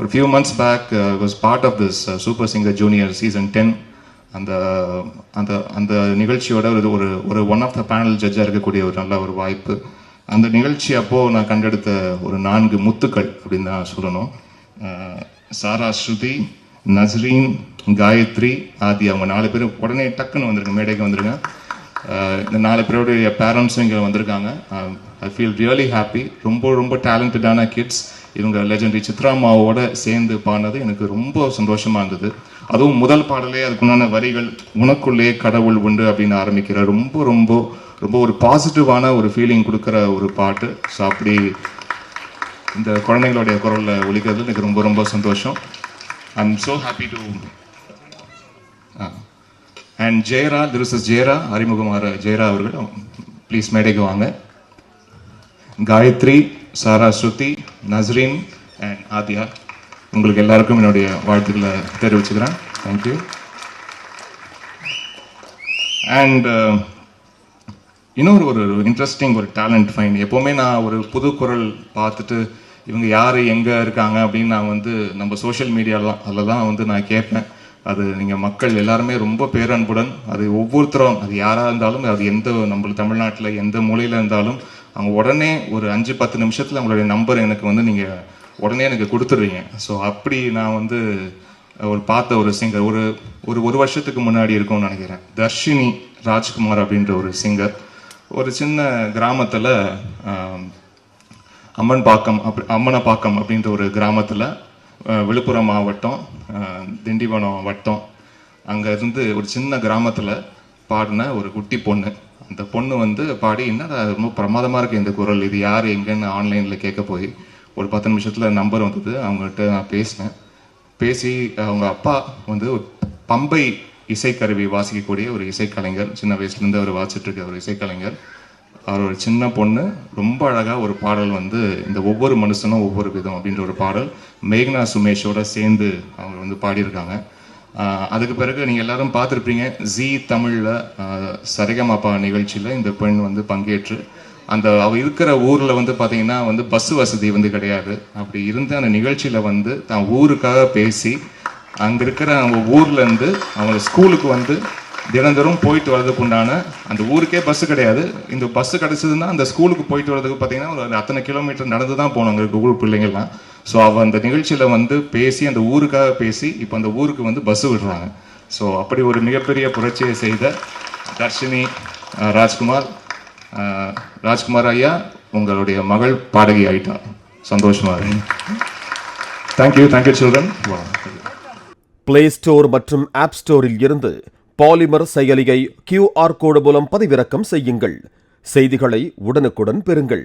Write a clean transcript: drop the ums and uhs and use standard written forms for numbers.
ஒரு few months back was part of this Super Singer Junior season 10. அந்த அந்த அந்த நிகழ்ச்சியோட ஒரு ஒரு ஒன் ஆஃப் த பேனல் ஜட்ஜாக இருக்கக்கூடிய ஒரு நல்ல ஒரு வாய்ப்பு. அந்த நிகழ்ச்சி அப்போது நான் கண்டெடுத்த ஒரு 4 முத்துக்கள் அப்படின்னு தான் சொல்லணும். சாரா, ஸ்ருதி, நஸ்ரீன், காயத்ரி, ஆதி, அவங்க 4 பேரும் உடனே டக்குன்னு வந்துருங்க, மேடைக்கு வந்துருங்க. இந்த 4 பேருடைய பேரண்ட்ஸும் இங்கே வந்திருக்காங்க. I feel really happy. ரொம்ப ரொம்ப டேலண்டடான கிட்ஸ். இவங்க லெஜெண்டரி சித்ராமாவோட சேர்ந்து பாடினது எனக்கு ரொம்ப சந்தோஷமாக இருந்தது. அதுவும் முதல் பாடலே அதுக்குண்டான வரிகள் உனக்குள்ளே கடவுள் உண்டு அப்படின்னு ஆரம்பிக்கிற ரொம்ப ரொம்ப ரொம்ப ஒரு பாசிட்டிவான ஒரு ஃபீலிங் கொடுக்குற ஒரு பாட்டு. ஸோ அப்படி இந்த குழந்தைங்களுடைய குரலில் ஒலிக்கிறது எனக்கு ரொம்ப ரொம்ப சந்தோஷம். I am so happy to and Jayara, this is Jayara, அறிமுகமாற ஜெயரா அவர்கள் ப்ளீஸ் மேடைக்கு வாங்க. காயத்ரி, சாரா, ஸ்ருதி, நஸ்ரீன் அண்ட் ஆதியா, உங்களுக்கு எல்லாருக்கும் என்னுடைய வாழ்த்துக்களை தெரிவிச்சுக்கிறேன். தேங்க்யூ. அண்ட் இன்னொரு ஒரு இன்ட்ரெஸ்டிங் ஒரு டேலண்ட் ஃபைன். எப்போவுமே நான் ஒரு புது குரல் பார்த்துட்டு இவங்க யார் எங்கே இருக்காங்க அப்படின்னு நான் வந்து நம்ம சோஷியல் மீடியாலாம் அதில் தான் வந்து நான் கேட்பேன். அது நீங்கள் மக்கள் எல்லாருமே ரொம்ப பேரன்புடன், அது ஒவ்வொருத்தரும், அது யாராக இருந்தாலும், அது எந்த நம்ம தமிழ்நாட்டில் எந்த மூலையில் இருந்தாலும் அவங்க உடனே ஒரு 5-10 நிமிஷத்தில் அவங்களுடைய நம்பர் எனக்கு வந்து நீங்கள் உடனே எனக்கு கொடுத்துட்றீங்க. ஸோ அப்படி நான் வந்து ஒரு பார்த்த ஒரு சிங்கர் ஒரு வருஷத்துக்கு முன்னாடி இருக்கும்னு நினைக்கிறேன். தர்ஷினி ராஜ்குமார் அப்படின்ற ஒரு சிங்கர். ஒரு சின்ன கிராமத்தில் அம்மனப்பாக்கம் அப்படின்ற ஒரு கிராமத்தில், விழுப்புரம் மாவட்டம், திண்டிவனம் வட்டம், அங்கே இருந்து ஒரு சின்ன கிராமத்தில் பாடின ஒரு குட்டி பொண்ணு. அந்த பொண்ணு வந்து பாடி, என்னடா ரொம்ப பிரமாதமாக இருக்குது இந்த குரல், இது யார் எங்கன்னு ஆன்லைனில் கேட்க போய் ஒரு 10 நிமிஷத்தில் நம்பர் வந்தது. அவங்ககிட்ட நான் பேசினேன். பேசி அவங்க அப்பா வந்து ஒரு பம்பை இசைக்கருவி வாசிக்கக்கூடிய ஒரு இசைக்கலைஞர். சின்ன வயசுலேருந்து அவர் வாசிச்சுட்ருக்க ஒரு இசைக்கலைஞர். அவர் ஒரு சின்ன பொண்ணு ரொம்ப அழகாக ஒரு பாடல் வந்து இந்த ஒவ்வொரு மனுஷனும் ஒவ்வொரு விதம் அப்படின்ற ஒரு பாடல் மேக்னா சுமேஷோட சேர்ந்து அவங்க வந்து பாடியிருக்காங்க. அதுக்கு பிறகு நீங்கள் எல்லாரும் பார்த்துருப்பீங்க, ஜி தமிழில் சரிகமபா நிகழ்ச்சியில் இந்த பெண் வந்து பங்கேற்று, அந்த அவ இருக்கிற ஊரில் வந்து பார்த்தீங்கன்னா வந்து பஸ் வசதி வந்து கிடையாது. அப்படி இருந்த அந்த நிகழ்ச்சியில் வந்து தான் ஊருக்காக பேசி, அங்கே இருக்கிற அவங்க ஊர்லேருந்து அவங்க ஸ்கூலுக்கு வந்து தினந்தோறும் போயிட்டு வர்றதுக்கு உண்டான, அந்த ஊருக்கே பஸ்ஸு கிடையாது, இந்த பஸ்ஸு கிடச்சிதுன்னா அந்த ஸ்கூலுக்கு போயிட்டு வர்றதுக்கு பார்த்தீங்கன்னா ஒரு அத்தனை கிலோமீட்டர் நடந்து தான் போகணும் அங்கே இருக்க ஊர் பிள்ளைங்கள்லாம். ஸோ அவள் அந்த நிகழ்ச்சியில் வந்து பேசி, அந்த ஊருக்காக பேசி, இப்போ அந்த ஊருக்கு வந்து பஸ்ஸு விடுறாங்க. ஸோ அப்படி ஒரு மிகப்பெரிய புரட்சியை செய்த தர்ஷினி ராஜ்குமார் ஐயா, உங்களுடைய மகள் பாடகி ஆயிட்டா. சந்தோஷமா இருக்கு. Thank you children. பிளே ஸ்டோர் மற்றும் ஆப் ஸ்டோரில் இருந்து பாலிமர் செயலியை QR கோடு மூலம் பதிவிறக்கம் செய்யுங்கள். செய்திகளை உடனுக்குடன் பெறுங்கள்.